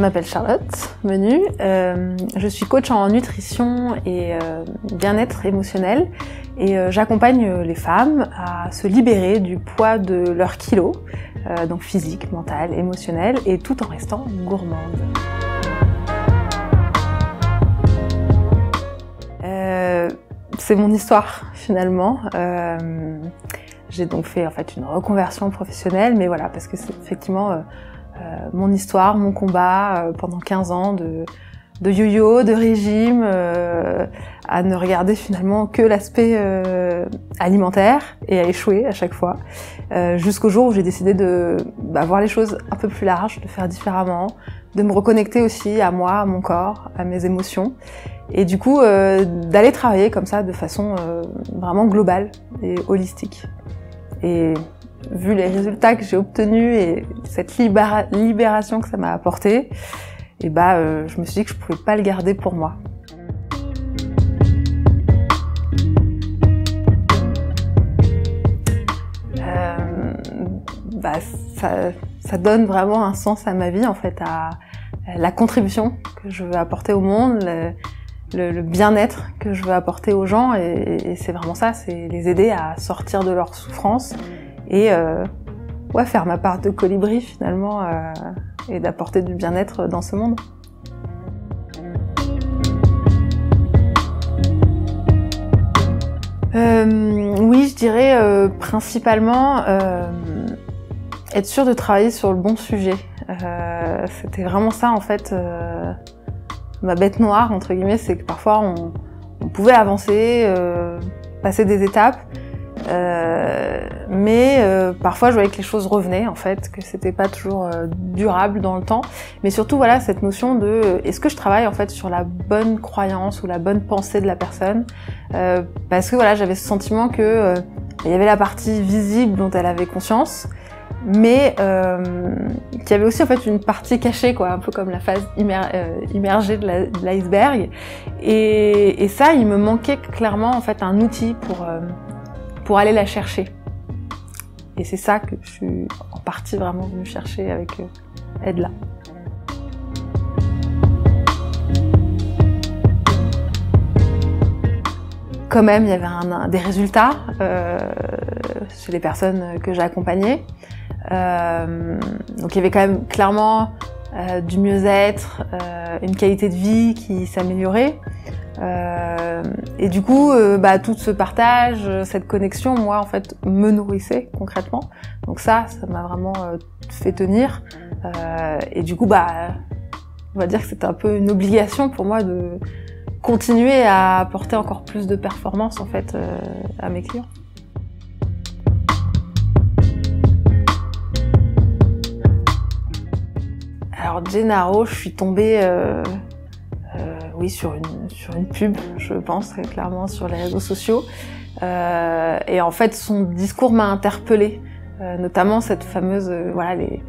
m'appelle Charlotte Menu, je suis coach en nutrition et bien-être émotionnel et j'accompagne les femmes à se libérer du poids de leurs kilos, donc physique, mental, émotionnel, et tout en restant gourmande. C'est mon histoire finalement. J'ai donc fait en fait une reconversion professionnelle, mais voilà, parce que c'est effectivement mon histoire, mon combat pendant 15 ans de yo-yo, de régime, à ne regarder finalement que l'aspect alimentaire et à échouer à chaque fois, jusqu'au jour où j'ai décidé de voir les choses un peu plus larges, de faire différemment, de me reconnecter aussi à moi, à mon corps, à mes émotions, et du coup d'aller travailler comme ça de façon vraiment globale et holistique. Et vu les résultats que j'ai obtenus et cette libération que ça m'a apporté, et je me suis dit que je pouvais pas le garder pour moi. Ça donne vraiment un sens à ma vie, en fait, à la contribution que je veux apporter au monde, le bien-être que je veux apporter aux gens, et c'est vraiment ça, c'est les aider à sortir de leur souffrance et faire ma part de colibri finalement, et d'apporter du bien-être dans ce monde. Oui, je dirais principalement être sûr de travailler sur le bon sujet. C'était vraiment ça en fait, ma bête noire entre guillemets, c'est que parfois on pouvait avancer, passer des étapes, mais parfois je voyais que les choses revenaient en fait, que c'était pas toujours durable dans le temps, mais surtout voilà cette notion de est-ce que je travaille en fait sur la bonne croyance ou la bonne pensée de la personne, parce que voilà, j'avais ce sentiment que il y avait la partie visible dont elle avait conscience, mais qu'il y avait aussi en fait une partie cachée, quoi, un peu comme la phase immergée de l'iceberg, et ça, il me manquait clairement en fait un outil pour aller la chercher. Et c'est ça que je suis en partie vraiment venue chercher avec Edla. Quand même, il y avait des résultats chez les personnes que j'ai accompagnées. Donc il y avait quand même clairement du mieux-être, une qualité de vie qui s'améliorait. Et du coup, tout ce partage, cette connexion, moi en fait, me nourrissait concrètement. Donc ça m'a vraiment fait tenir. Et du coup, on va dire que c'était un peu une obligation pour moi de continuer à apporter encore plus de performance en fait à mes clients. Alors Gennaro, je suis tombée oui, sur une pub, je pense, clairement sur les réseaux sociaux. Et en fait, son discours m'a interpellée, notamment cette fameuse, les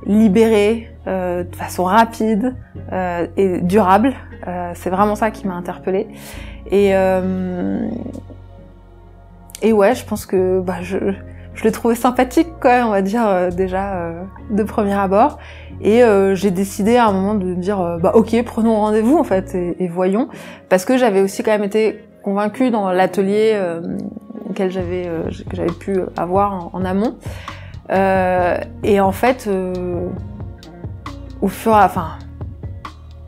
libérer de façon rapide et durable. C'est vraiment ça qui m'a interpellée. Et ouais, je pense que je l'ai trouvé sympathique, quoi, on va dire, déjà de premier abord. Et j'ai décidé à un moment de me dire ok, prenons rendez-vous en fait et voyons, parce que j'avais aussi quand même été convaincue dans l'atelier que j'avais pu avoir en amont. Et en fait,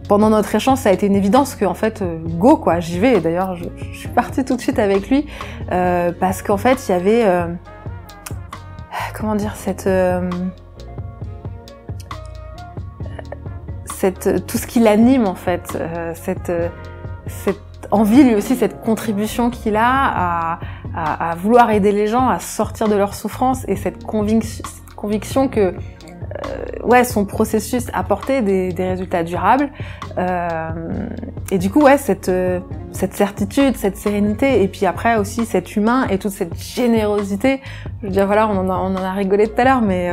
pendant notre échange, ça a été une évidence que en fait, go quoi, j'y vais. Et d'ailleurs, je suis partie tout de suite avec lui parce qu'en fait, il y avait comment dire tout ce qui l'anime en fait, cette envie lui aussi, cette contribution qu'il a à vouloir aider les gens à sortir de leur souffrance, et cette conviction que son processus apportait des résultats durables, et du coup cette certitude, cette sérénité, et puis après aussi cet humain et toute cette générosité. Je veux dire voilà, on en a rigolé tout à l'heure, mais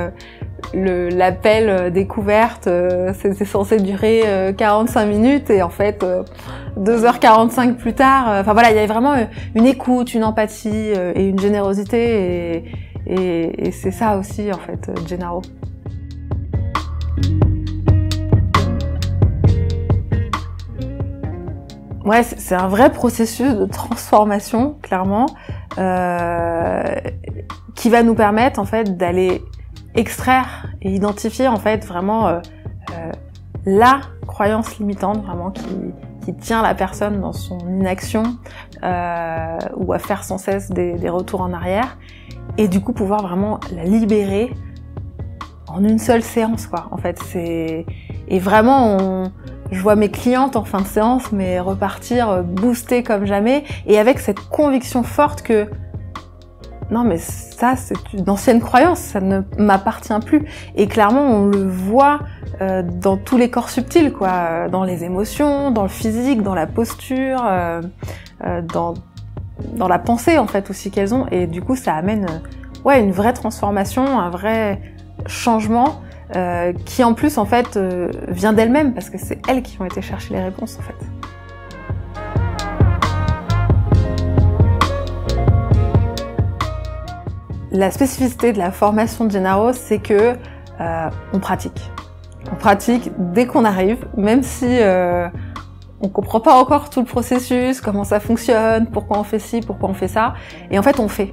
l'appel découverte, c'était censé durer 45 minutes, et en fait 2h45 plus tard, il y avait vraiment une écoute, une empathie et une générosité, et c'est ça aussi en fait Gennaro. Ouais, c'est un vrai processus de transformation, clairement, qui va nous permettre en fait d'aller extraire et identifier en fait vraiment la croyance limitante vraiment qui tient la personne dans son inaction ou à faire sans cesse des retours en arrière, et du coup pouvoir vraiment la libérer en une seule séance, quoi. En fait, et vraiment je vois mes clientes en fin de séance mais repartir boostées comme jamais, et avec cette conviction forte que non mais ça c'est une ancienne croyance, ça ne m'appartient plus. Et clairement on le voit dans tous les corps subtils, quoi, dans les émotions, dans le physique, dans la posture, dans la pensée en fait aussi qu'elles ont, et du coup ça amène une vraie transformation, un vrai changement qui en plus en fait vient d'elles-mêmes, parce que c'est elles qui ont été chercher les réponses en fait. La spécificité de la formation de Gennaro, c'est que on pratique. On pratique dès qu'on arrive, même si on comprend pas encore tout le processus, comment ça fonctionne, pourquoi on fait ci, pourquoi on fait ça, et en fait on fait.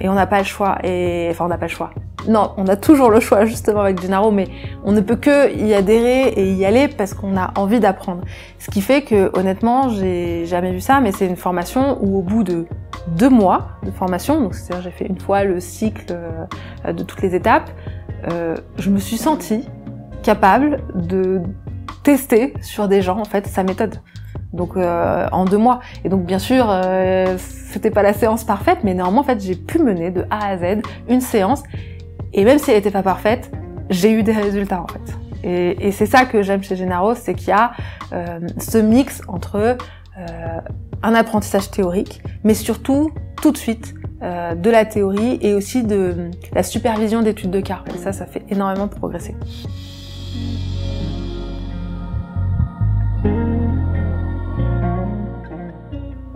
Et on n'a pas le choix, on n'a pas le choix. Non, on a toujours le choix justement avec Gennaro, mais on ne peut que y adhérer et y aller parce qu'on a envie d'apprendre. Ce qui fait que honnêtement, j'ai jamais vu ça, mais c'est une formation où au bout de 2 mois de formation, donc c'est-à-dire j'ai fait une fois le cycle de toutes les étapes, je me suis sentie capable de tester sur des gens en fait sa méthode. Donc en 2 mois. Et donc bien sûr, c'était pas la séance parfaite, mais néanmoins en fait j'ai pu mener de A à Z une séance, et même si elle était pas parfaite, j'ai eu des résultats en fait. Et c'est ça que j'aime chez Gennaro, c'est qu'il y a ce mix entre un apprentissage théorique, mais surtout tout de suite de la théorie et aussi de la supervision d'études de cas. Et ça fait énormément progresser.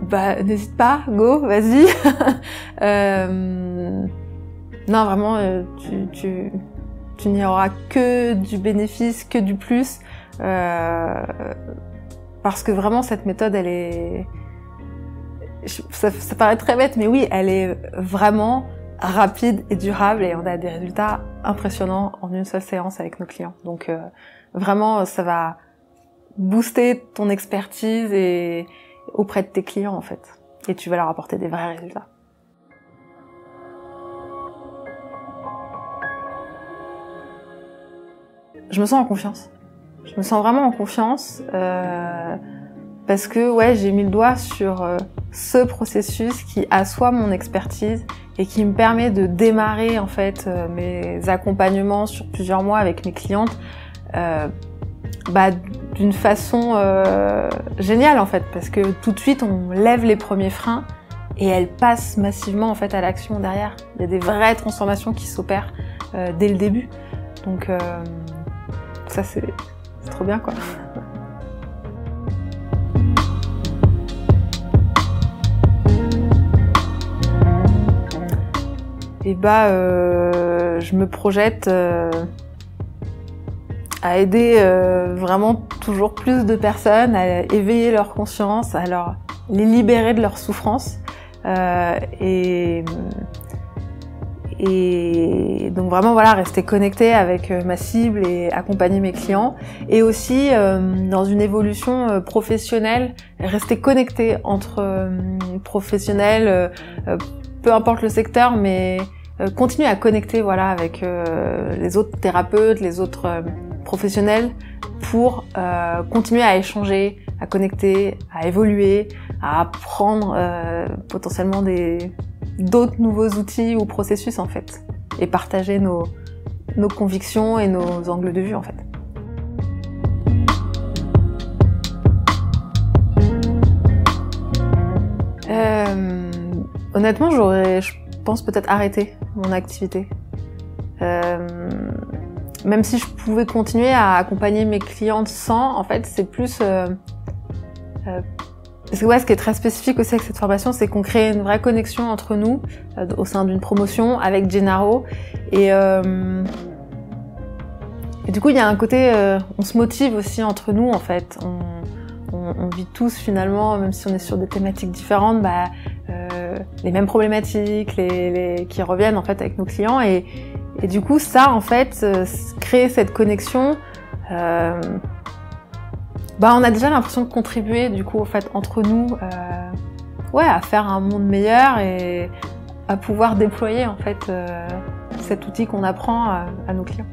Bah, n'hésite pas, go, vas-y. Non, vraiment, tu n'y auras que du bénéfice, que du plus, parce que vraiment cette méthode, elle est, ça paraît très bête, mais oui, elle est vraiment rapide et durable, et on a des résultats impressionnants en une seule séance avec nos clients. Donc vraiment, ça va booster ton expertise et auprès de tes clients en fait, et tu vas leur apporter des vrais résultats. Je me sens en confiance. Je me sens vraiment en confiance parce que j'ai mis le doigt sur ce processus qui assoit mon expertise et qui me permet de démarrer en fait mes accompagnements sur plusieurs mois avec mes clientes d'une façon géniale en fait, parce que tout de suite on lève les premiers freins et elles passent massivement en fait à l'action derrière. Il y a des vraies transformations qui s'opèrent dès le début. Donc ça c'est trop bien quoi. Et je me projette à aider vraiment toujours plus de personnes à éveiller leur conscience, à les libérer de leur souffrance, et donc vraiment rester connectée avec ma cible et accompagner mes clients, et aussi dans une évolution professionnelle, rester connectée entre professionnels, peu importe le secteur, mais continuer à connecter avec les autres thérapeutes, les autres professionnels, pour continuer à échanger, à connecter, à évoluer, à apprendre potentiellement d'autres nouveaux outils ou processus en fait, et partager nos convictions et nos angles de vue en fait. Honnêtement, je pense peut-être arrêter mon activité. Même si je pouvais continuer à accompagner mes clientes sans, en fait, c'est plus... Parce que ce qui est très spécifique aussi avec cette formation, c'est qu'on crée une vraie connexion entre nous au sein d'une promotion avec Gennaro. Et du coup, il y a un côté... on se motive aussi entre nous, en fait. on vit tous finalement, même si on est sur des thématiques différentes, les mêmes problématiques, qui reviennent en fait avec nos clients, et du coup ça en fait créer cette connexion, on a déjà l'impression de contribuer du coup en fait entre nous, à faire un monde meilleur et à pouvoir déployer en fait cet outil qu'on apprend à nos clients.